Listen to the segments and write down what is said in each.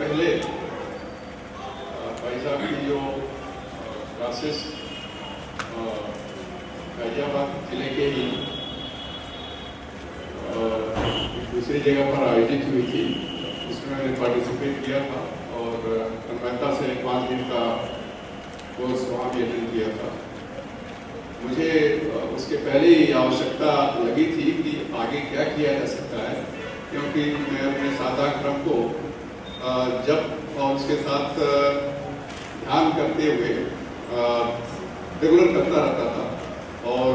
पहले भाई साहब की जो क्लासेस गाजियाबाद जिले के ही दूसरी जगह पर आयोजित हुई थी, उसमें मैंने पार्टिसिपेट किया था और तन्मयता से 5 दिन का कोर्स वहाँ भी अटेंड किया था। मुझे उसके पहले ही आवश्यकता लगी थी कि आगे क्या किया जा सकता है, क्योंकि मैं अपने साधारण को जब और उसके साथ ध्यान करते हुए रेगुलर करता रहता था और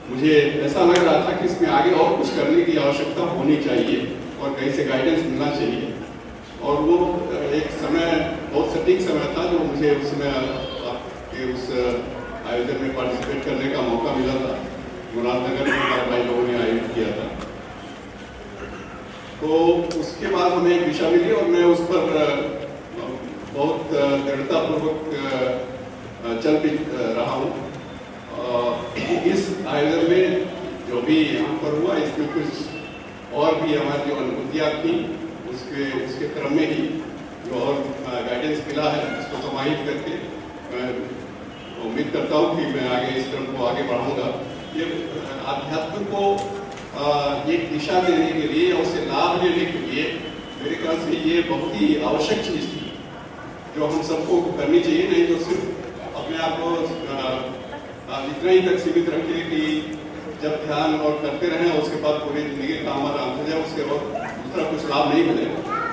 मुझे ऐसा लग रहा था कि इसमें आगे और कुछ करने की आवश्यकता होनी चाहिए और कहीं से गाइडेंस मिलना चाहिए। और वो एक समय बहुत सटीक समय था जो मुझे उस समय आपके उस आयोजन में पार्टिसिपेट करने का मौका मिला था। मुरादनगर में भाई लोगों ने आयोजित किया था, तो उसके बाद हमें एक दिशा मिली और मैं उस पर बहुत दृढ़तापूर्वक चल भी रहा हूँ। इस आयोजन में जो भी यहाँ पर हुआ, इसमें कुछ और भी हमारी जो अनुभूतियाँ थी उसके क्रम में ही जो और गाइडेंस मिला है, उसको समाहित करके मैं उम्मीद करता हूँ कि मैं आगे इस क्रम को आगे बढ़ाऊँगा। ये आध्यात्म को एक दिशा देने के लिए और उससे लाभ लेने के लिए मेरे ख्याल से ये बहुत ही आवश्यक चीज़ थी जो हम सबको करनी चाहिए। नहीं तो सिर्फ अपने आप को इतना ही तक सीमित रखें कि जब ध्यान और करते रहें और उसके बाद पूरी जिंदगी का हमारा अंत हो जाए, उसके बाद दूसरा कुछ लाभ नहीं मिले।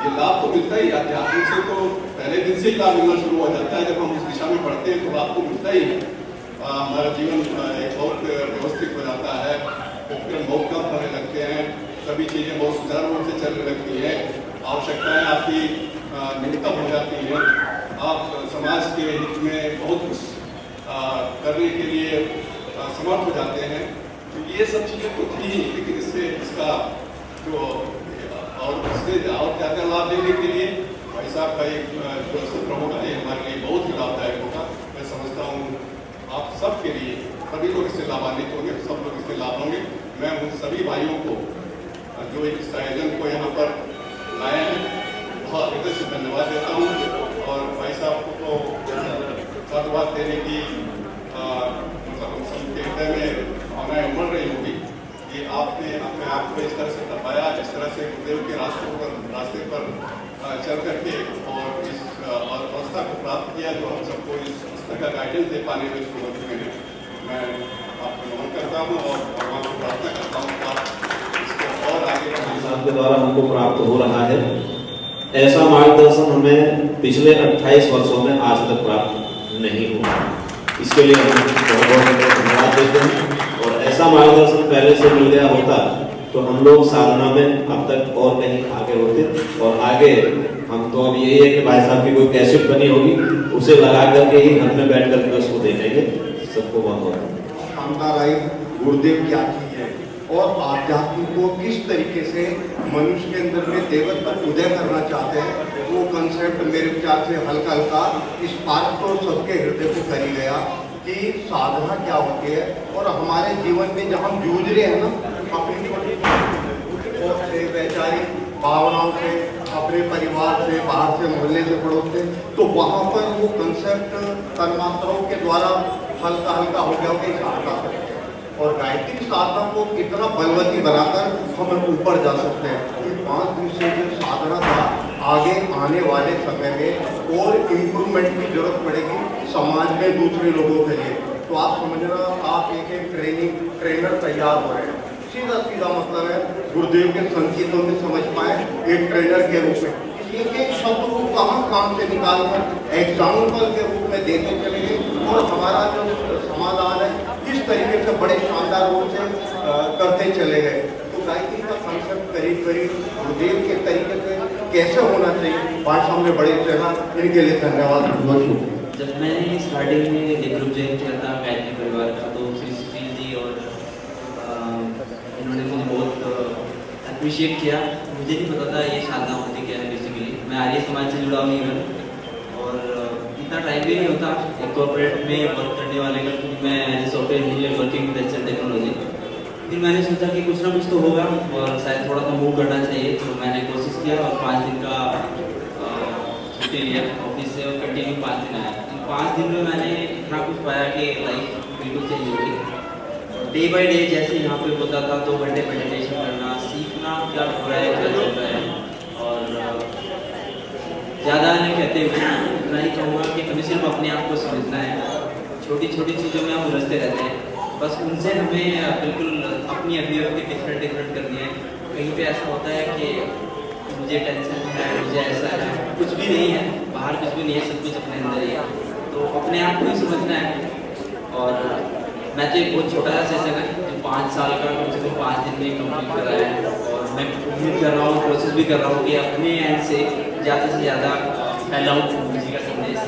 ये लाभ तो मिलता ही अध्यात्म से, तो पहले दिन से ही लाभ मिलना शुरू हो जाता है। जब हम उस दिशा में बढ़ते हैं तो लाभ तो मिलता ही है। हमारा जीवन एक बहुत व्यवस्थित हो जाता है, उपक्रम बहुत कम होने लगते हैं, सभी चीज़ें बहुत सुचारू रूप से चलने लगती हैं, आवश्यकताएँ आपकी न्यूनतम हो जाती हैं, आप समाज के हित में बहुत कुछ करने के लिए समर्थ हो जाते हैं। तो ये सब चीज़ें तो थी, लेकिन इससे इसका जो और इससे और क्या क्या लाभ लेने के लिए भाई साहब का एक जो सूत्र होगा, ये हमारे लिए बहुत ही लाभदायक होगा। मैं समझता हूँ आप सबके लिए, सभी लोग इससे लाभान्वित होंगे, सब लोग इससे लाभ होंगे। मैं उन सभी भाइयों को जो इस आयोजन को यहाँ पर लाए हैं बहुत हृदय से धन्यवाद देता हूँ और भाई साहब को तो साधुवाद देने की मतलब हम सबके हृदय में भावनाएं उमड़ रही होगी कि आपने अपने आप को इस तरह से तपाया, जिस तरह से गुरुदेव के रास्ते पर चल करके और इस अवस्था को प्राप्त किया जो हम सबको इस अवस्था का गाइडेंस दे पाने में इसको मदद में मैं आपको नमन करता हूँ और भगवान को प्रार्थना करता हूँ आप इसको और आगे के द्वारा हमको प्राप्त हो रहा है। ऐसा मार्गदर्शन हमें पिछले 28 वर्षों में आज तक प्राप्त नहीं हुआ। इसके लिए हम बहुत धन्यवाद देते हैं। और ऐसा मार्गदर्शन पहले से मिल गया होता तो हम लोग साधना में अब तक और कहीं आगे होते। और आगे हम तो अब यही है कि भाई साहब की कोई कैसेट बनी होगी, उसे लगा करके ही घर में बैठ करके उसको देखेंगे। सबको बहुत बहुत शानदार आई गुरुदेव क्या चीज है और आध्यात्म को किस तरीके से मनुष्य के अंदर में देवत्व पर उदय करना चाहते हैं, वो कंसेप्ट मेरे ख्याल से हल्का हल्का इस बात को सबके हृदय को कर ही गया कि साधना क्या होती है। और हमारे जीवन में जब हम जूझ रहे हैं ना अपनी छोटी से वैचारिक भावनाओं से, अपने परिवार से, बाहर से, मोहल्ले से, पड़ोस से, तो वहाँ पर वो कंसेप्ट तन्मात्राओं के द्वारा हल्का हल्का हो गया कि साधना करें और गायत्री साधना को कितना बलवती बनाकर हम ऊपर जा सकते हैं। इन 5 दिवसीय जो साधना था, आगे आने वाले समय में और इम्प्रूवमेंट की जरूरत पड़ेगी समाज में दूसरे लोगों के लिए। तो आप समझना, आप एक ट्रेनर तैयार हो रहे हैं, सीधा सीधा मतलब है गुरुदेव के संकेतों में समझ पाए एक ट्रेनर के रूप में। एक एक शब्द को कहाँ काम से निकालकर एग्जाम्पल के रूप में देते चलेंगे और हमारा जो समाधान है किस तरीके से बड़े शानदार रूप से करते चले गए। तो गायत्री का कंसेप्ट करीब करीब गुरुदेव के तरीके से कैसे होना चाहिए, भाषा में बड़े चढ़ा, इनके लिए धन्यवाद। जब मैंने स्टार्टिंग में एक ग्रुप ज्वाइन किया था गायत्री परिवार का, तो श्री सुशील जी और उन्होंने मुझे बहुत अप्रिशिएट किया। मुझे नहीं पता था ये साधना होती क्या है। बेसिकली मैं आर्य समाज से जुड़ा हूँ इवन, और इतना टाइम भी नहीं होता एक कॉर्पोरेट में वर्क करने वाले का। मैं as a software engineer working with HL technology, फिर मैंने सोचा कि कुछ ना कुछ तो होगा और शायद थोड़ा सा मूव करना चाहिए, तो मैंने कोशिश किया और 5 दिन का छुट्टी लिया ऑफिस से और कंटिन्यू 5 दिन आया। इन 5 दिन में मैंने इतना कुछ पाया कि लाइफ बिल्कुल चेंज हो गई। डे बाय डे जैसे यहाँ पे होता था 2 घंटे मेडिटेशन करना, सीखना क्या हो रहा है, क्या चल रहा है। और ज़्यादा नहीं कहते हुए इतना ही कहूँगा कि हमें सिर्फ अपने आप को समझना है। छोटी छोटी चीज़ों में हम उलझते रहते हैं, बस उनसे हमें बिल्कुल अपनी अभिव्यक्ति डिफरेंट करनी है। कहीं पे ऐसा होता है कि मुझे टेंशन है, मुझे ऐसा है, कुछ भी नहीं है, बाहर कुछ भी नहीं है, सब कुछ अपने अंदर ही है। तो अपने आप को ही समझना है। और मैं तो एक बहुत छोटा सा सेशन है जो 5 साल का कम से कम 5 दिन में कंप्लीट कर रहा है। और मैं उम्मीद कर रहा हूँ, कोशिश भी कर रहा हूँ कि अपने एंड से ज़्यादा फैलाऊँ गुरुजी का संदेश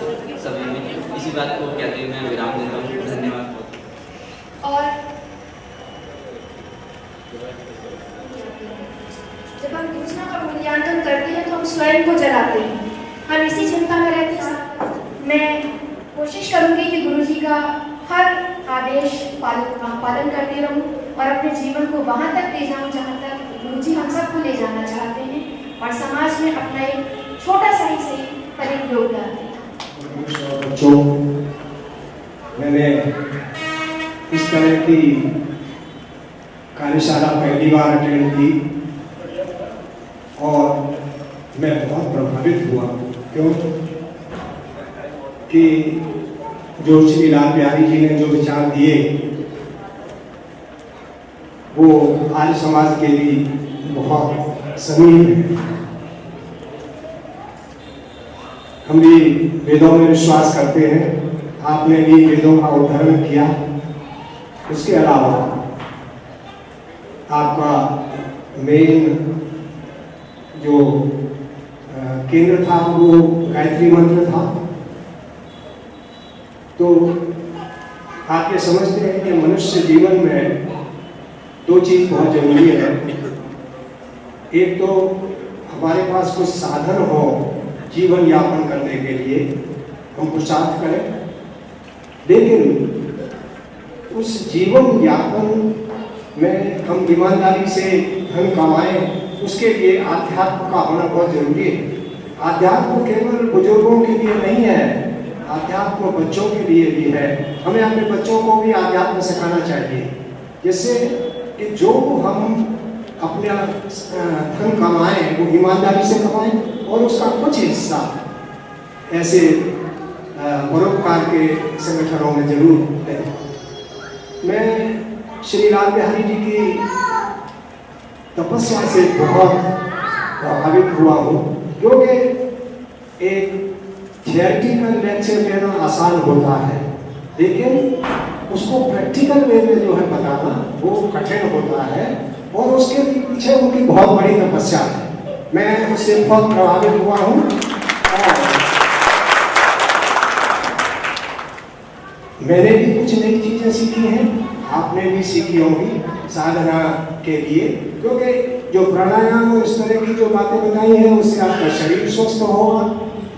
सभी में। इसी बात को कहते हुए मैं विराम देता हूँ। धन्यवाद। और जब हम दूसरों का मूल्यांकन करते हैं तो हम स्वयं को जलाते हैं। हम इसी चिंता में रहते हैं। मैं कोशिश करूंगी कि गुरुजी का हर आदेश पालन करती रहूं और अपने जीवन को वहां तक ले जाऊं जहां तक गुरुजी हम सबको ले जाना चाहते हैं, और समाज में अपना एक छोटा सा ही सही पर एक योगदान दें। बच्चों, मैंने इस तरह की कार्यशाला पहली बार अटेंड की और मैं बहुत प्रभावित हुआ। क्यों कि जो श्री लाल बिहारी जी ने जो विचार दिए वो आर्य समाज के लिए बहुत समीप है। हम भी वेदों में विश्वास करते हैं, आपने भी वेदों का उद्धरण किया। उसके अलावा आपका मेन जो केंद्र था वो गायत्री मंत्र था। तो आप ये समझते हैं कि मनुष्य जीवन में 2 चीज बहुत जरूरी है। एक तो हमारे पास कुछ साधन हो जीवन यापन करने के लिए, हम पुरुषार्थ करें, लेकिन उस जीवन यापन में हम ईमानदारी से धन कमाएं, उसके लिए आध्यात्म का होना बहुत जरूरी है। आध्यात्म केवल बुजुर्गों के लिए नहीं है, आध्यात्म बच्चों के लिए भी है। हमें अपने बच्चों को भी आध्यात्म सिखाना चाहिए, जिससे कि जो हम अपना धन कमाएं वो ईमानदारी से कमाएं और उसका कुछ हिस्सा ऐसे परोपकार के संगठनों में जरूर दें। मैं श्री लाल बिहारी जी की तपस्या से बहुत प्रभावित हुआ हूँ, क्योंकि एक थियोरेटिकल लेक्चर देना आसान होता है, लेकिन उसको प्रैक्टिकल वे में जो है बताना वो कठिन होता है, और उसके पीछे उनकी बहुत बड़ी तपस्या है। मैं उससे बहुत प्रभावित हुआ हूँ और मैंने भी कुछ नई चीजें सीखी हैं, आपने भी सीखी होंगी साधना के लिए, क्योंकि जो प्राणायाम और इस तरह की जो बातें बताई हैं उससे आपका शरीर स्वस्थ होगा,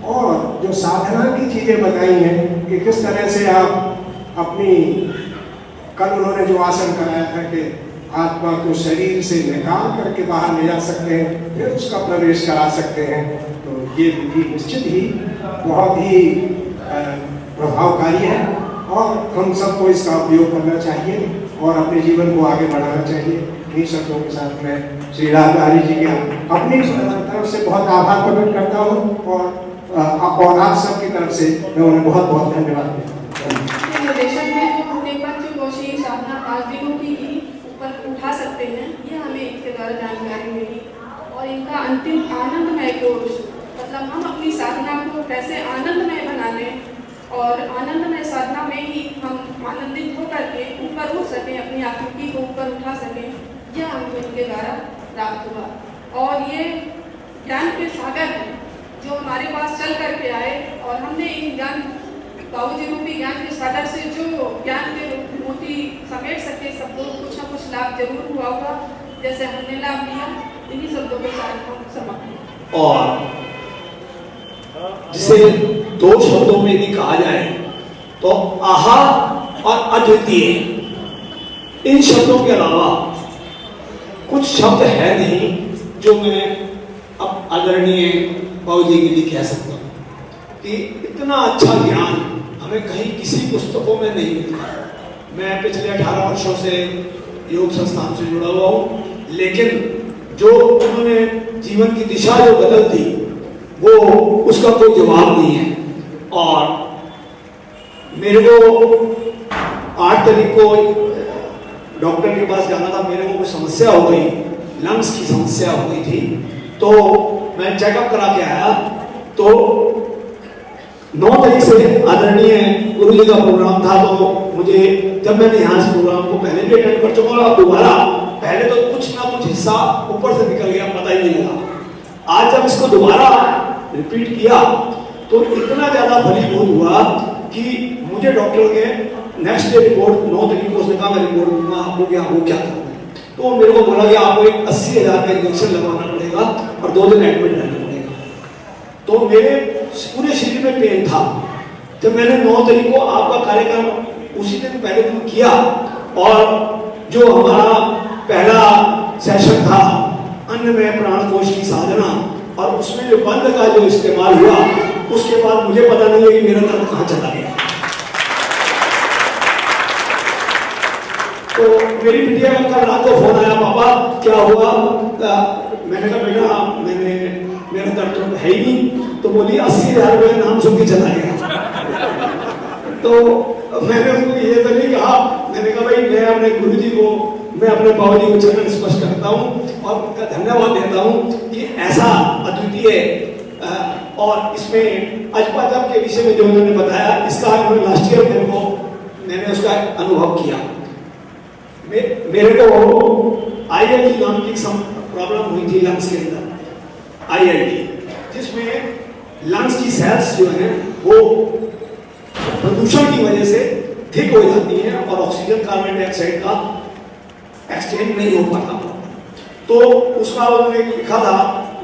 और जो साधना की चीजें बताई हैं कि किस तरह से आप अपनी, कल उन्होंने जो आसन कराया था कि आत्मा को शरीर से निकाल करके बाहर ले जा सकते हैं, फिर उसका प्रवेश करा सकते हैं। तो ये विधि निश्चित ही बहुत ही प्रभावकारी है और हम सबको इसका उपयोग करना चाहिए और अपने जीवन को आगे बढ़ाना चाहिए। इन्हीं शब्दों के साथ मैं श्री लाल बिहारी जी के अपनी तरफ से बहुत आभार प्रकट करता हूँ और आप सबकी तरफ से मैं उन्हें बहुत बहुत धन्यवाद देता हूँ। निर्देशन में जो हमने पंचकोशीय साधना 5 दिनों की ही ऊपर उठा सकते हैं, ये हमें इसके द्वारा जानकारी मिली। और इनका अंतिम आनंदमय कोश, मतलब हम अपनी साधना को कैसे आनंदमय बना लें और आनंदमय साधना में ही हम आनंदित होकर के ऊपर उठ सकें, अपनी आकृति को ऊपर उठा सकें, यह हमको इनके द्वारा प्राप्त हुआ। और ये ज्ञान के सागर हैं जो हमारे पास चल करके आए, और हमने इन ज्ञान बाबूजी रूपी ज्ञान के सागर से जो ज्ञान के मोती समेट सके, सबको कुछ न कुछ लाभ जरूर हुआ होगा, जैसे हमने लाभ लिया। इन्हीं शब्दों के साथ हम समाप्त। और जिसे 2 शब्दों में यदि कहा जाए तो आहा और अद्वितीय, इन शब्दों के अलावा कुछ शब्द है नहीं जो मैं अब आदरणीय बाबूजी के लिए कह सकता हूँ कि इतना अच्छा ज्ञान हमें कहीं किसी पुस्तकों में नहीं मिलता। मैं पिछले 18 वर्षों से योग संस्थान से जुड़ा हुआ हूँ, लेकिन जो उन्होंने जीवन की दिशा जो बदल दी वो उसका कोई जवाब नहीं है। और मेरे को 8 तारीख को डॉक्टर के पास जाना था, मेरे को कोई समस्या हो गई, लंग्स की समस्या हो गई थी, तो मैं चेकअप करा के आया। तो 9 तारीख से आदरणीय गुरु जी का प्रोग्राम था, तो मुझे जब मैंने यहाँ से प्रोग्राम को पहले भी अटेंड कर चुका और दोबारा पहले तो कुछ ना कुछ हिस्सा ऊपर से निकल गया, पता ही नहीं लगा। आज जब इसको दोबारा रिपीट किया तो इतना ज्यादा फलीभूत हुआ कि मुझे डॉक्टर ने नेक्स्ट डे रिपोर्ट 9 तारीख को उसने कहा मैं रिपोर्ट दूंगा आपको क्या हो क्या करना है। तो मेरे को बोला कि आपको एक 80,000 का इंजेक्शन लगवाना पड़ेगा और 2 दिन एडमिट रहना पड़ेगा। तो मेरे पूरे शरीर में पेन था। जब मैंने 9 तारीख को आपका कार्यक्रम उसी दिन पहले दिन किया और जो हमारा पहला सेशन था अन्नमय प्राण कोश की साधना, और उसमें जो बंद का जो इस्तेमाल हुआ, उसके बाद मुझे पता नहीं है कि मेरा दर्द कहाँ चला गया। तो मेरी बिटिया का कल रात को फोन आया, पापा क्या हुआ? मैंने कहा बेटा मेरा दर्द तो है ही नहीं। तो बोली 80,000 रुपये नाम सुन के चला गया। तो मैंने उनको ये तो नहीं कहा, मैंने कहा भाई मैं अपने गुरुजी को, मैं अपने बाबूजी को चरण स्पर्श करता हूँ और उनका धन्यवाद देता हूँ कि ऐसा अद्वितीय और इसमें अजपा जप के विषय में जो उन्होंने बताया, इसका लास्ट ईयर मैंने उसका अनुभव किया। मेरे को ILD नाम की प्रॉब्लम हुई थी लंग्स के अंदर, ILD, जिसमें लंग्स की सेल्स जो है वो प्रदूषण की वजह से थिक हो जाती है और ऑक्सीजन कार्बन डाइऑक्साइड का एक्सचेंज नहीं हो पाता। तो उसका उन्होंने लिखा था,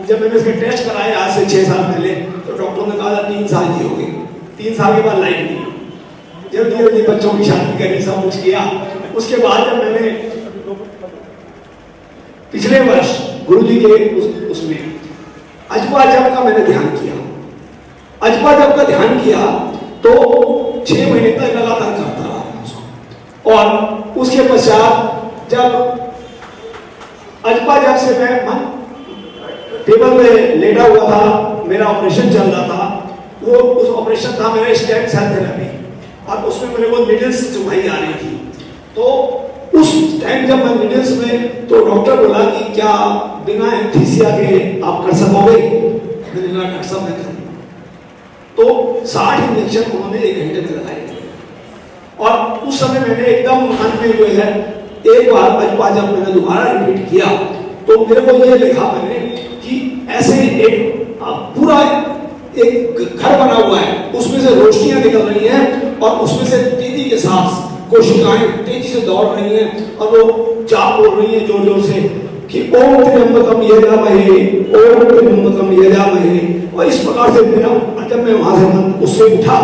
जब मैंने इसके टेस्ट कराए आज से 6 साल पहले, तो डॉक्टर ने कहा था 3 साल की हो गई। 3 साल के बाद लाइफ नहीं, जल्दी बच्चों की शादी करनी, सब कुछ किया। उसके बाद जब मैंने पिछले वर्ष गुरुजी के उसमें अजपा जप का मैंने ध्यान किया, अजपा जप का ध्यान किया तो 6 महीने तक लगातार करता रहा। और उसके पश्चात जब अजपा जप से मैं टेबल में लेटा हुआ था, मेरा ऑपरेशन चल रहा था, वो उस ऑपरेशन था मेरा स्टेम सेल थेरेपी, और उसमें मेरे को निडल्स चुभाई आ रही थी। तो उस टाइम जब मैं निडल्स में, तो डॉक्टर बोला कि क्या बिना एनेस्थीसिया के आप कर सकोगे? मैंने कहा डॉक्टर साहब मैं कर। तो 60 इंजेक्शन उन्होंने 1 घंटे में लगाए और उस समय मैंने एकदम मन में जो है एक बार अजपा जब मैंने दोबारा रिपीट किया तो मेरे को ये लिखा मैंने कि ऐसे एक पूरा एक घर बना हुआ है, उसमें से रोशनियां निकल रही हैं और उसमें से तेजी के साथ कोशिकाएं तेजी से दौड़ रही हैं और वो जाप बोल रही हैं जोर जोर से कि ओम त्र्यंबकम यजामहे, ओम त्र्यंबकम यजामहे। और इस प्रकार से मेरा, जब मैं वहां से मन उससे उठा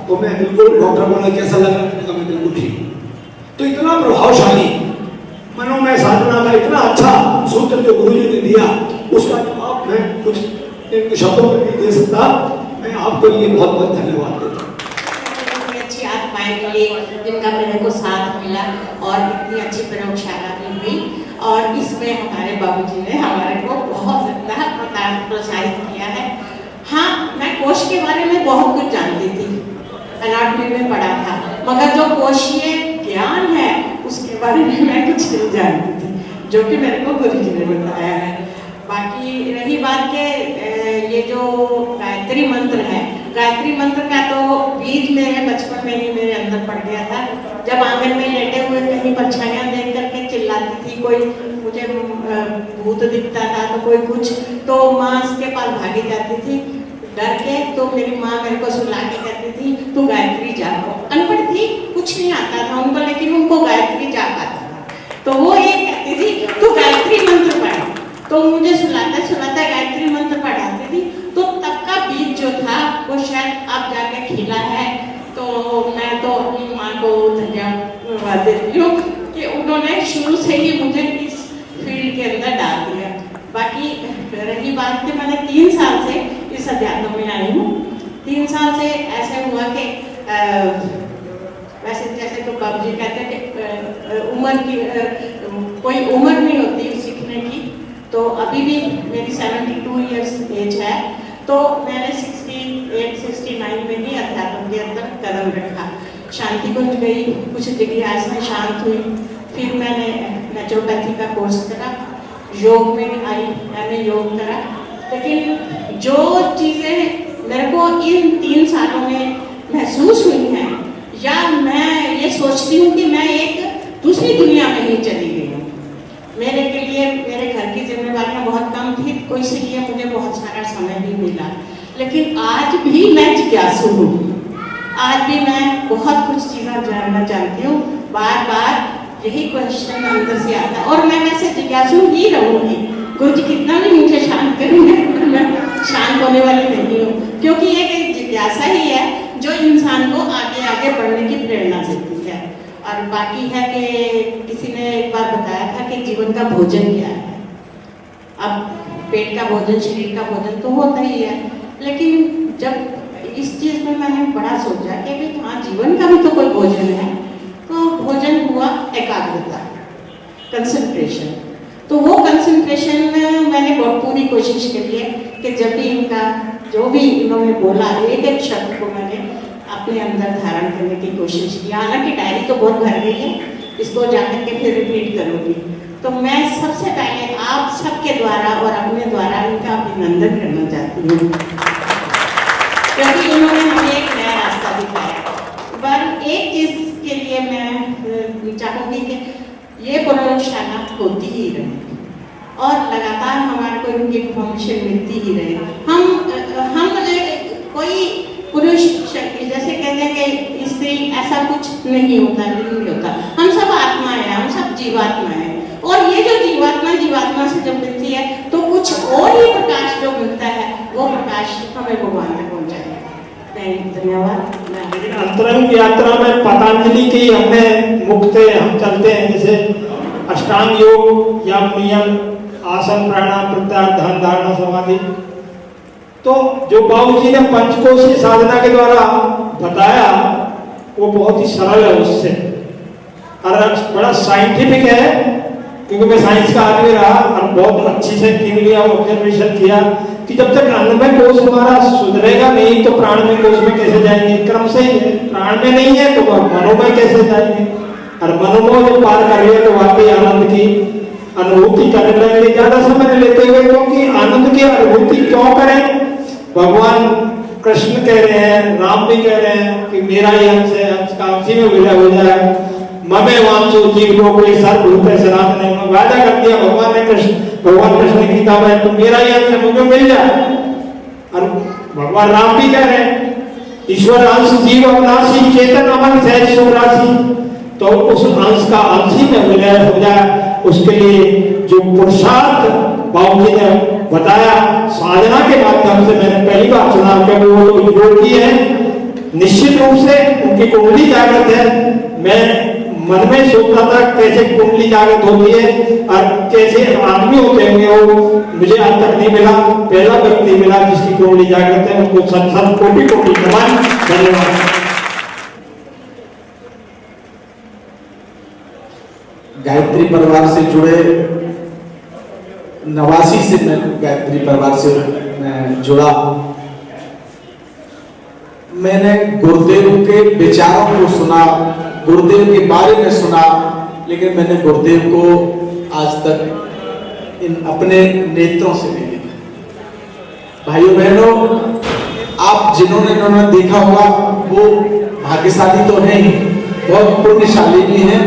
तो मैं बिल्कुल, डॉक्टर बोला कैसा लगा? मैंने कहा मैं बिल्कुल ठीक। तो इतना प्रभावशाली मनोमय साधना का इतना अच्छा सूत्र जो गुरुजी ने दिया, उसका जवाब मैं कुछ इन शब्दों में नहीं दे सकता। मैं आपको ये बहुत बहुत धन्यवाद देता हूँ। अच्छी आत्माएं मिली जिनका मेरे को साथ मिला और इतनी अच्छी प्रयोगशाला भी हुई, और इसमें हमारे बाबूजी ने हमारे को बहुत ज़्यादा प्रोत्साहित किया है। हाँ, मैं कोश के बारे में बहुत कुछ जानती थी, एनाटॉमी में पढ़ा था, मगर जो कोशीय ज्ञान है उसके बारे में मैं कुछ नहीं जानती थी, जो कि मेरे को गुरुजी ने बताया है। बाकी रही बात के ये जो गायत्री मंत्र है, गायत्री मंत्र का तो बीज मेरे बचपन में ही मेरे अंदर पड़ गया था। जब आंगन में लेटे हुए कहीं परछाइयां देख करके चिल्लाती थी, कोई मुझे भूत दिखता था तो कोई कुछ, तो माँ उसके पास भागी जाती थी डर के। तो मेरी माँ मेरे को सुला के कहती थी तू गायत्री जाप। अनपढ़ थी, कुछ नहीं आता था उनको, लेकिन उनको गायत्री जाप आता था। तो वो ये कहती थी तू गायत्री मंत्र पढ़, तो मुझे सुलाता सुलाता गायत्री मंत्र पढ़ाती थी। तो तब का बीज जो था वो शायद अब जाके खिला है। तो मैं तो अपनी माँ को धन्यवाद देती हूँ कि उन्होंने शुरू से ही मुझे इस फील्ड के अंदर डाल दिया। बाकी रही बात कि मैंने 3 साल से इस अध्यात्म में आई हूँ। 3 साल से ऐसे हुआ कि वैसे जैसे तो बाबू जी कहते हैं कि उम्र की कोई उम्र नहीं होती सीखने की, तो अभी भी मेरी 72 इयर्स एज है, तो मैंने 68-69 में ही अध्यात्म के अंदर कदम रखा। शांति कुंज गई, कुछ जिज्ञासा में शांत हुई, फिर मैंने नेचुरोपैथी का कोर्स करा, योग में आई, मैंने योग करा। लेकिन जो चीज़ें मेरे को इन 3 सालों में महसूस हुई हैं, या मैं ये सोचती हूँ कि मैं एक दूसरी दुनिया में ही चली गई हूँ। मेरे के लिए मेरे घर की जिम्मेवारियाँ बहुत कम थी, तो इसलिए मुझे बहुत सारा समय भी मिला। लेकिन आज भी मैं जिज्ञासु हूँ, आज भी मैं बहुत कुछ चीज़ें जानना चाहती हूँ। बार बार यही क्वेश्चन अंदर से आता है, और मैं वैसे जिज्ञासु ही रहूँगी। गुरु जी कितना भी मुझे शांत करेंगे, मैं शांत होने वाली नहीं हूँ, क्योंकि ये एक जिज्ञासा ही है जो इंसान को आगे आगे बढ़ने की प्रेरणा देती है। और बाकी है कि किसी ने एक बार बताया था कि जीवन का भोजन क्या है। अब पेट का भोजन, शरीर का भोजन तो होता ही है, लेकिन जब इस चीज़ में मैंने बड़ा सोचा कि भाई हाँ, जीवन का भी तो कोई भोजन है। तो भोजन हुआ एकाग्रता, कंसंट्रेशन। तो वो कंसंट्रेशन में मैंने बहुत पूरी कोशिश करी है कि जब भी इनका जो भी इन्होंने बोला, एक एक शब्द को मैंने अपने अंदर धारण करने की कोशिश की। हालांकि डायरी तो बहुत भर गई है, इसको जाकर के फिर रिपीट करूँगी। तो मैं सबसे पहले आप सबके द्वारा और अपने द्वारा इनका अभिनंदन करना चाहती हूँ, क्योंकि उन्होंने हमें एक नया रास्ता दिखाया। पर एक चीज़ के लिए मैं चाहूँगी कि ये प्रयोगशाला होती ही रहे और लगातार हमारे को इनकी इन्फॉर्मेशन मिलती ही रहे। हम कोई पुरुष जैसे कहते हैं कि स्त्री, ऐसा कुछ नहीं होता, नहीं होता। हम सब आत्माएं हैं, हम सब जीवात्मा हैं, और ये जो जीवात्मा से जब मिलती है तो कुछ और ही प्रकाश जो मिलता है, वो प्रकाश हमें भगवान तक पहुँचाएगा। धन्यवाद। लेकिन अंतरंग यात्रा में पतंजलि की हमने मुक्त हम चलते हैं, जैसे अष्टांग योग, यम नियम, आसन, प्राणायाम, प्रत्याहार, ध्यान, धारणा, समाधि। तो जो बाबू जी ने पंचकोशी साधना के द्वारा बताया वो बहुत ही सरल है उससे, और बड़ा साइंटिफिक है, क्योंकि मैं साइंस का आदमी रहा और बहुत अच्छी से टीम लिया, ऑब्जर्वेशन किया कि जब तक अन्नमय कोश हमारा सुधरेगा नहीं तो प्राणमय कोश में कैसे जाएंगे। क्रम से ही प्राण में नहीं है तो मनोमय कैसे जाएंगे, और मनोमय जब पार कर लिया तो वाकई आनंद की अनुभूति करने लगेंगे। ज्यादा समय लेते हुए, क्योंकि आनंद की अनुभूति क्यों करें, भगवान कृष्ण कह रहे हैं, राम भी कह रहे हैं कि मेरा ही अंश है, अंश का अंश में विलय हो जाए। ममे वांचो जीव लोग कोई सर्वभूत है सनातन है, वादा कर दिया भगवान कृष्ण ने गीता में, तो मेरा ही अंश मुझे मिल जाए। और भगवान राम भी कह रहे हैं ईश्वर अंश जीव अविनाशी, चेतन अमन सहज सुरासी, तो उस अंश का अंश ही में विलय हो जाए। उसके लिए जो पुरुषार्थ बाबू जी ने बताया साधना के माध्यम से, मैंने पहली बार सुना कि वो लोग योगी है, निश्चित रूप से उनकी कुंडली जागृत है। मैं मन में सोचता था कैसे कुंडली जागृत होती है और कैसे आदमी होते होंगे, वो मुझे आज तक नहीं मिला, पहला व्यक्ति मिला जिसकी कुंडली जागृत है। उनको सत कोटि कोटि नमन, धन्यवाद। गायत्री परिवार से जुड़े 89 से मैं गायत्री परिवार से मैं जुड़ा। मैंने गुरुदेव के विचारों को सुना, गुरुदेव के बारे में सुना, लेकिन मैंने गुरुदेव को आज तक इन अपने नेत्रों से नहीं देखा। भाइयों बहनों, आप जिन्होंने देखा होगा वो भाग्यशाली तो हैं ही, बहुत पुण्यशाली भी हैं,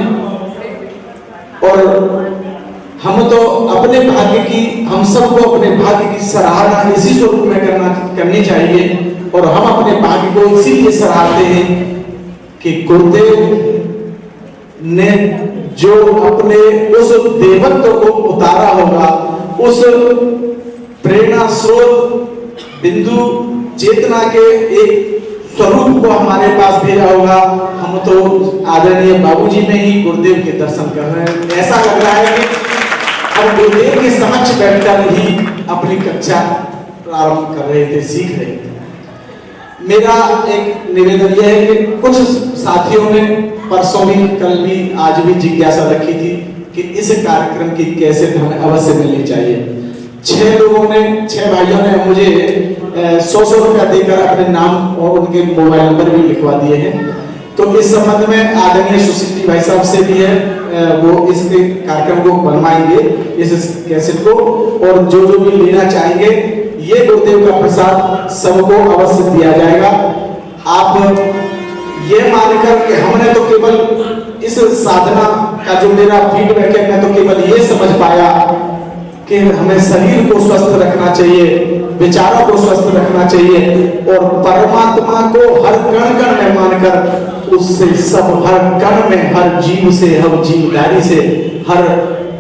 और हम तो अपने भाग्य की, हम सबको अपने भाग्य की सराहना इसी स्वरूप में करनी चाहिए, और हम अपने भाग्य को इसीलिए सराहते हैं कि गुरुदेव ने जो अपने उस देवत्व को उतारा होगा, उस प्रेरणा स्रोत बिंदु चेतना के एक स्वरूप को हमारे पास भेजा होगा। हम तो आदरणीय बाबूजी में ही गुरुदेव के दर्शन कर रहे हैं। ऐसा लग रहा है कि और गुरुदेव के समक्ष बैठकर ही अपनी कक्षा प्रारंभ कर रहे थे, सीख रहे थे। मेरा एक निवेदन यह है कि कुछ साथियों ने परसों भी, कल भी, आज भी जिज्ञासा रखी थी कि इस कार्यक्रम की कैसेट हमें अवश्य मिलनी चाहिए। 6 भाइयों ने मुझे 100 रुपया देकर अपने नाम और उनके मोबाइल नंबर भी लिखवा दिए हैं। तो इस संबंध में आदरणीय सुशील भाई साहब से भी है, वो इस कार्यक्रम को बनवाएंगे, इस कैसेट को, और जो भी लेना चाहेंगे ये गुरुदेव का प्रसाद सबको अवश्य दिया जाएगा। आप ये मानकर कि हमने तो केवल इस साधना का जो मेरा फीडबैक है, मैं तो केवल ये समझ पाया कि हमें शरीर को स्वस्थ रखना चाहिए, विचारों को स्वस्थ रखना चाहिए, और परमात्मा को हर कण कण में मानकर उससे सब, हर कण में, हर जीव से, हर जीवदारी से, हर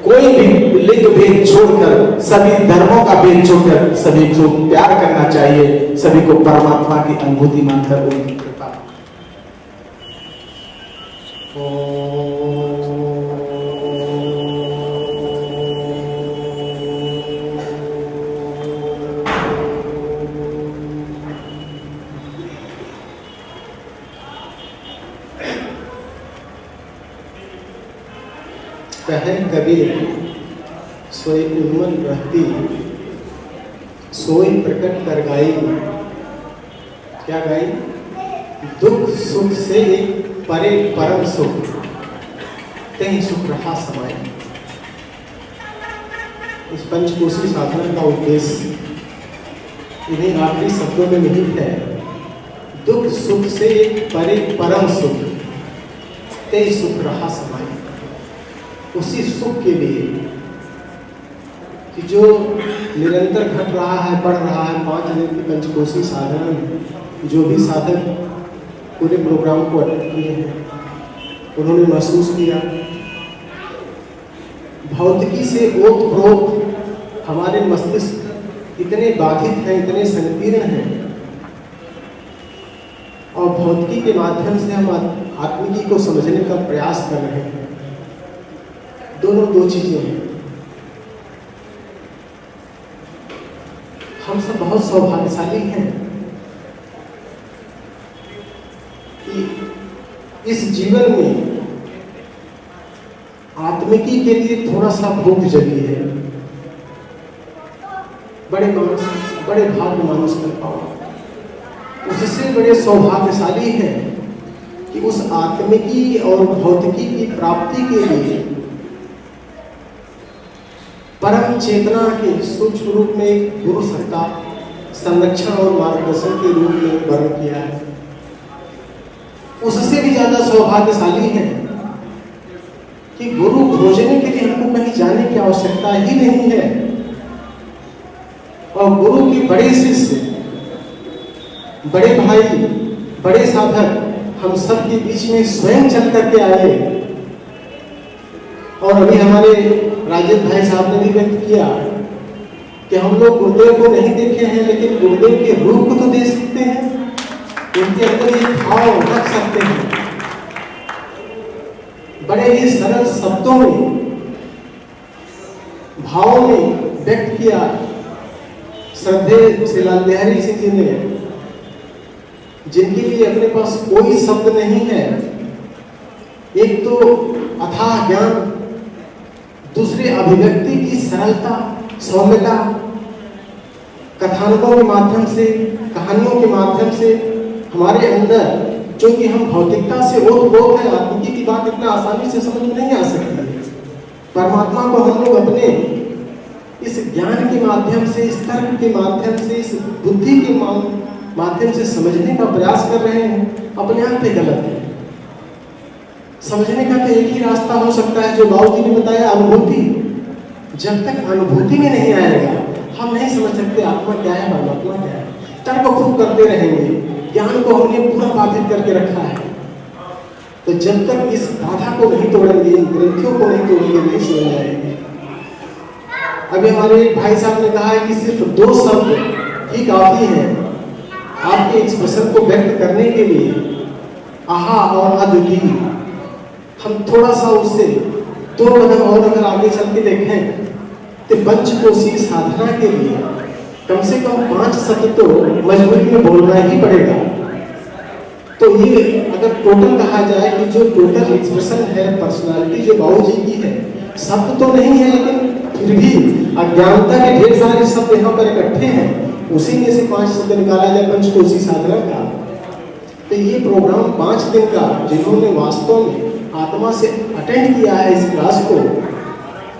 कोई भी लिंग भेद छोड़कर, सभी धर्मों का भेद छोड़कर सभी को प्यार करना चाहिए, सभी को परमात्मा की अनुभूति मानकर उनकी कृपा। कहे कबीर सोई उन्मन रहती, सोई प्रकट कर गाई। क्या गाई? दुख सुख से परे परम सुख, तेहि सुख रहा समाई। इस पंचकोशी साधना का उद्देश्य इन्हीं आखिरी शब्दों में निहित है। दुख सुख से परे परम सुख, तेहि सुख रहा समाई। उसी सुख के लिए कि जो निरंतर घट रहा है, बढ़ रहा है, 5 दिन की पंचकोशी साधना में जो भी साधक पूरे प्रोग्राम को अटेंड किए हैं, उन्होंने महसूस किया भौतिकी से ओतप्रोत हमारे मस्तिष्क इतने बाधित हैं, इतने संकीर्ण हैं, और भौतिकी के माध्यम से हम आत्मिकी को समझने का प्रयास कर रहे हैं। दोनों दो चीजें हैं। हम सब बहुत सौभाग्यशाली हैं कि इस जीवन में आत्मिकी के लिए थोड़ा सा भूख जगी है। बड़े भाग्य मानुष कर पाओ। उससे बड़े सौभाग्यशाली हैं कि उस आत्मिकी और भौतिकी की प्राप्ति के लिए परम चेतना के सूक्ष्म रूप में एक गुरु सत्ता संरक्षण और मार्गदर्शन के रूप में वर्णन किया है। उससे भी ज्यादा सौभाग्यशाली है कि गुरु खोजने के लिए हमको कहीं जाने की आवश्यकता ही नहीं है, और गुरु के बड़े शिष्य, बड़े भाई, बड़े साधक हम सब के बीच में स्वयं चल करके आए। और अभी हमारे राजेश भाई साहब ने भी व्यक्त किया कि हम लोग गुरुदेव को नहीं देखे हैं, लेकिन गुरुदेव के रूप को तो देख सकते हैं, उनके अंदर ये भाव रख सकते हैं। बड़े ही सरल शब्दों में, भावों में व्यक्त किया श्रद्धेय श्री लाल बिहारी सिंह जी ने, जिनके लिए अपने पास कोई शब्द नहीं है। एक तो अथाह ज्ञान, दूसरे अभिव्यक्ति की सरलता, सौम्यता, कथानकों के माध्यम से, कहानियों के माध्यम से हमारे अंदर, जो कि हम भौतिकता से ओतप्रोत है, आत्मिकी की बात इतना आसानी से समझ में नहीं आ सकती है। परमात्मा को हम लोग अपने इस ज्ञान के माध्यम से, इस तर्क के माध्यम से, इस बुद्धि के माध्यम से समझने का प्रयास कर रहे हैं, अपने आप पे गलत है। समझने का तो एक ही रास्ता हो सकता है, जो बाबू जी ने बताया, अनुभूति। जब तक अनुभूति में नहीं आएगा, हम नहीं समझ सकते आत्मा क्या है, परमात्मा क्या है। तर्क खूब करते रहेंगे, ज्ञान को हमने पूरा बाधित करके रखा है। तो जब तक इस बाधा को नहीं तोड़ेंगे, इन ग्रंथियों को नहीं तोड़ेंगे, नहीं समझ आएंगे। अभी हमारे भाई साहब ने कहा है कि सिर्फ 2 शब्द ही काफी है आपके एक्सप्रेशन को व्यक्त करने के लिए, आहा और अद्वितीय। हम थोड़ा सा उससे 2 कदम और अगर आगे चल के देखें तो पंचकोशी साधना के लिए कम से कम 5 शब्द तो मजबूरी में बोलना ही पड़ेगा। तो ये अगर टोटल कहा जाए कि जो टोटल एक्सप्रेशन है, पर्सनालिटी जो बाबूजी की है, शब्द तो नहीं है लेकिन फिर भी अज्ञानता के ढेर सारे शब्द यहाँ पर इकट्ठे हैं, उसी में से 5 शब्द निकाला जाए पंचकोशी साधना का। तो ये प्रोग्राम 5 दिन का जिन्होंने वास्तव में आत्मा से अटेंड किया है इस क्लास को,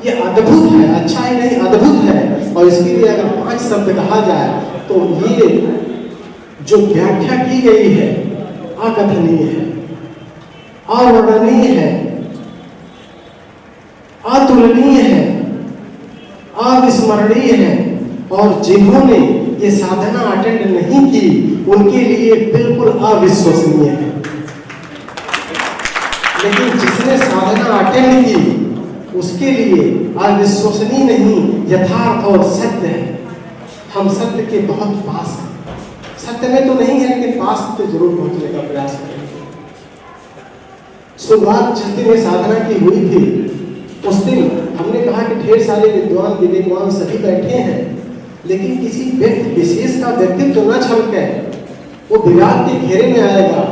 ये अद्भुत है, अच्छा ही नहीं अद्भुत है। और इसके लिए अगर 5 शब्द कहा जाए तो ये जो व्याख्या की गई है अकथनीय है, अवर्णनीय है, अतुलनीय है, अविस्मरणीय है। और जिन्होंने ये साधना अटेंड नहीं की उनके लिए बिल्कुल अविश्वसनीय है, लेकिन जिसने साधना अटेंड की उसके लिए अविश्वसनीय नहीं, यथार्थ और सत्य है। हम सत्य के बहुत पास हैं, सत्य में तो नहीं है लेकिन पास तो जरूर पहुंचने का प्रयास करेंगे। शुरुआत जिस दिन ये साधना की हुई थी उस दिन हमने कहा कि ढेर सारे विद्वान विवेकवान सभी बैठे हैं, लेकिन किसी व्यक्ति विशेष का व्यक्तित्व तो न छलके, वो विराट के घेरे में आएगा।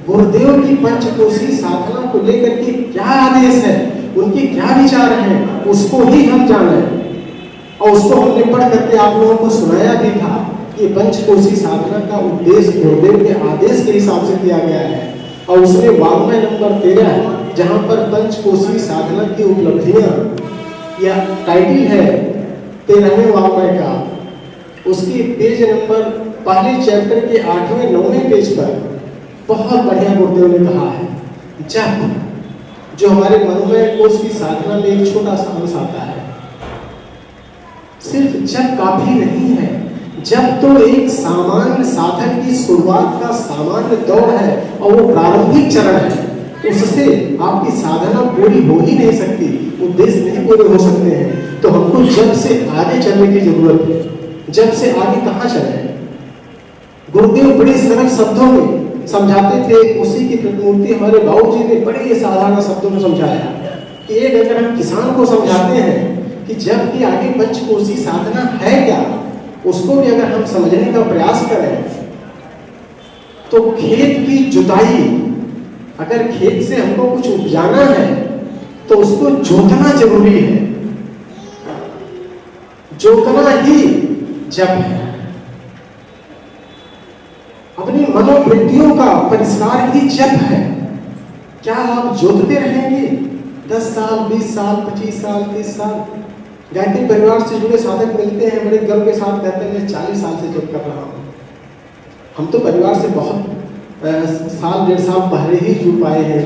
गुरुदेव की पंचकोशी साधना को लेकर के क्या आदेश है, उनके क्या विचार हैं, उसको ही हम जाने। और उसको हमने पढ़ करके आप लोगों को सुनाया भी था। ये पंचकोशी साधना का उद्देश्य गुरुदेव के आदेश के हिसाब से किया गया है। और उसमें वाङ्मय नंबर 13 जहाँ पर पंचकोशी साधना की उपलब्धियां या टाइटल है 13वें वाङ्मय का, उसकी पेज नंबर पहले चैप्टर के 8वें 9वें पेज पर बहुत बढ़िया गुरुदेव ने कहा है, जब जो हमारे मनोमय कोश की साधना में एक छोटा सा अंश आता है, सिर्फ जब काफी नहीं है, जब तो एक सामान्य साधक की शुरुआत का सामान्य दौर है और वो प्रारंभिक चरण है, उससे आपकी साधना पूरी हो ही नहीं सकती, उद्देश्य नहीं पूरे हो सकते हैं। तो हमको जब से आगे चलने की जरूरत है। जब से आगे कहाँ चले? गुरुदेव बड़े सरल शब्दों में समझाते थे, उसी की प्रतिमूर्ति हमारे बाबूजी ने बड़े साधारण शब्दों में समझाया कि एक अगर हम किसान को समझाते हैं कि जब की आगे पंचकोशी साधना है क्या, उसको भी अगर हम समझने का प्रयास करें तो खेत की जुताई, अगर खेत से हमको कुछ उपजाना है तो उसको जोतना जरूरी है, जोतना ही जप है। अपनी मनोवृत्तियों का परिष्कार ही जप है। क्या आप जोतते रहेंगे 10 साल, 20 साल, 25 साल, 30 साल? गायत्री परिवार से जुड़े साधक मिलते हैं, बड़े गर्व के साथ कहते हैं मैं 40 साल से जप कर रहा हूँ। हम तो परिवार से बहुत साल 1.5 साल पहले ही जुड़ पाए हैं,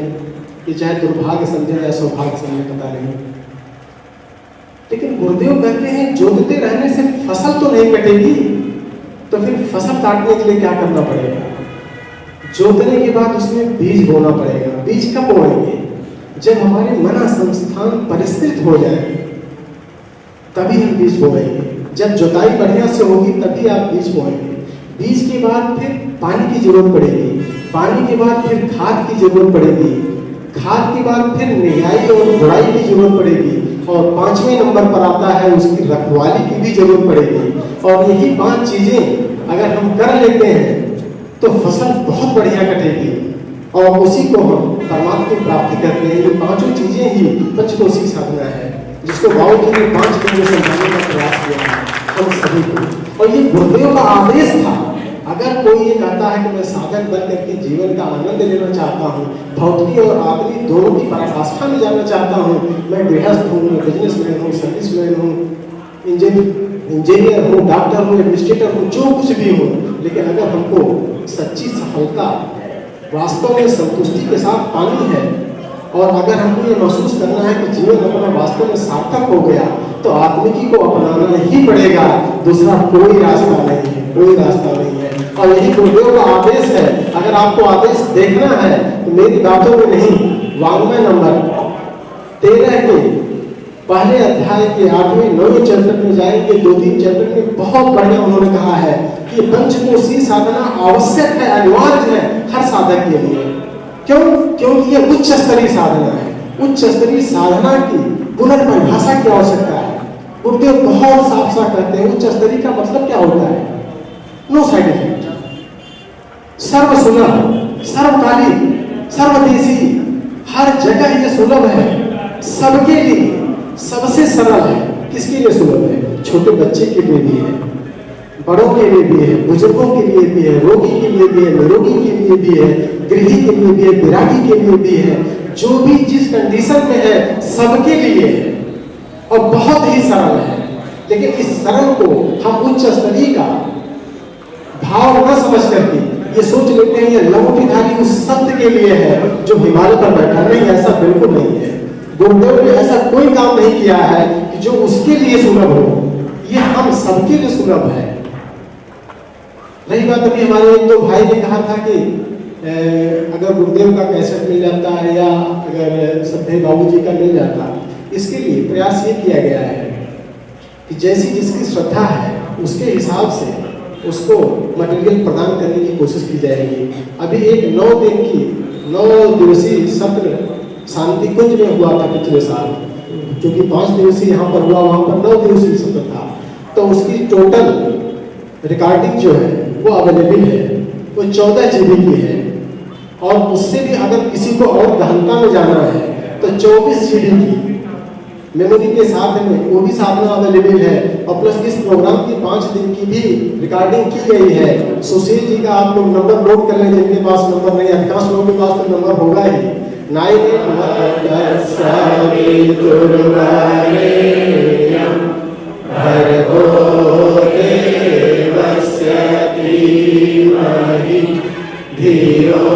कि चाहे दुर्भाग्य समझे या सौभाग्य समझे पता नहीं। लेकिन गुरुदेव कहते हैं जोतते रहने से फसल तो नहीं कटेगी, तो फिर फसल काटने के लिए क्या करना पड़ेगा? जोतने के बाद उसमें बीज बोना पड़ेगा। बीज कब बोएंगे? जब हमारे मन संस्थान परिष्कृत हो जाए तभी हम बीज बोएंगे। जब जुताई बढ़िया से होगी तभी आप बीज बोएंगे। बीज के बाद फिर पानी की जरूरत पड़ेगी, पानी के बाद फिर खाद की जरूरत पड़ेगी, खाद के बाद फिर निराई और गुड़ाई की जरूरत पड़ेगी, और 5वें नंबर पर आता है उसकी रखवाली की भी जरूरत पड़ेगी। और यही 5 चीजें अगर हम कर लेते हैं तो फसल बहुत बढ़िया कटेगी और उसी को हम परमात्मा की प्राप्ति करते हैं। ये 5 चीजें ही पंचकोशी साधना है, जिसको बाबूजी ने 5 दिन में समझाने का प्रयास किया है हम सभी को। और ये गुरुदेव का आदेश था। अगर कोई ये कहता है कि मैं साधक बन करके जीवन का आनंद लेना चाहता हूँ, भौतिक और आत्मिक दोनों की पराकाष्ठा में जाना चाहता हूँ, मैं गृहस्थ हूँ, मैं बिजनेसमैन हूँ, सर्विसमैन हूँ, इंजीनियर हूँ, डॉक्टर हूँ, एडमिनिस्ट्रेटर हूँ, जो कुछ भी हूँ, लेकिन अगर हमको सच्ची सफलता वास्तव में संतुष्टि के साथ पानी है और अगर हमको ये महसूस करना है कि जीवन अपना वास्तव में सार्थक हो गया, तो आत्मिकी को अपनाना ही पड़ेगा। दूसरा कोई रास्ता नहीं है, कोई रास्ता नहीं है। और यही गुरुदेव का आदेश है। अगर आपको आदेश देखना है तो मेरी बातों में नहीं, वाङ्मय नंबर 13 के पहले अध्याय के 8वें 9वें चैप्टर में जाएंगे। 2-3 चैप्टर में बहुत बढ़िया उन्होंने कहा है कि पंचकोशी साधना आवश्यक है, अनिवार्य है हर साधक के लिए। क्यों? क्योंकि ये उच्च स्तरीय साधना है। उच्च स्तरीय साधना की पुनर्परिभाषा की आवश्यकता है। गुरुदेव बहुत साफ साफ कहते हैं उच्च स्तरीय का मतलब क्या होता है? नो साइड इफेक्ट, सर्वसुलभ, सर्वकालिक, सर्वदेशी, हर जगह ये सुलभ है, सबके लिए, सबसे सरल है। किसके लिए सुलभ है? छोटे बच्चे के लिए भी है, बड़ों के लिए भी है, बुजुर्गों के लिए भी है, रोगी के लिए भी है, निरोगी के लिए भी है, गृही के लिए भी है, विरागी के लिए भी है, जो भी जिस कंडीशन में है सबके लिए है और बहुत ही सरल है। लेकिन इस सरल को हम उच्च स्तरीय का भाव न समझ करके ये सोच लेते हैं ये लंगोटीधारी उस संत के लिए है जो हिमालय पर बैठा। नहीं, ऐसा बिल्कुल नहीं है। गुरुदेव ने ऐसा कोई काम नहीं किया है कि जो उसके लिए सुलभ हो, ये हम सबके लिए सुलभ है। रही बात अभी हमारे एक दो भाई ने कहा था कि अगर गुरुदेव का कैसेट मिल जाता है या अगर सभ्य बाबू जी का मिल जाता, इसके लिए प्रयास ये किया गया है कि जैसी जिसकी श्रद्धा है उसके हिसाब से उसको मटेरियल प्रदान करने की कोशिश की जाएगी। अभी एक 9 दिवसीय सत्र शांति कुंज में हुआ था पिछले साल, क्योंकि 5 दिवसीय यहाँ पर हुआ, वहाँ पर 9 दिवसीय सत्र था। तो उसकी टोटल रिकॉर्डिंग जो है वो अवेलेबल है, वो 14 GB की है। और उससे भी अगर किसी को और गहनता में जाना है तो 24 GB की मेमोरी के साथ में वो भी साथ में अवेलेबल है। और प्लस इस प्रोग्राम की 5 दिन की भी रिकॉर्डिंग की गई है। सुशील जी का आप लोग नंबर नोट कर लें, जिनके पास नंबर नहीं, अधिकांश लोगों के पास तो नंबर होगा ही। よ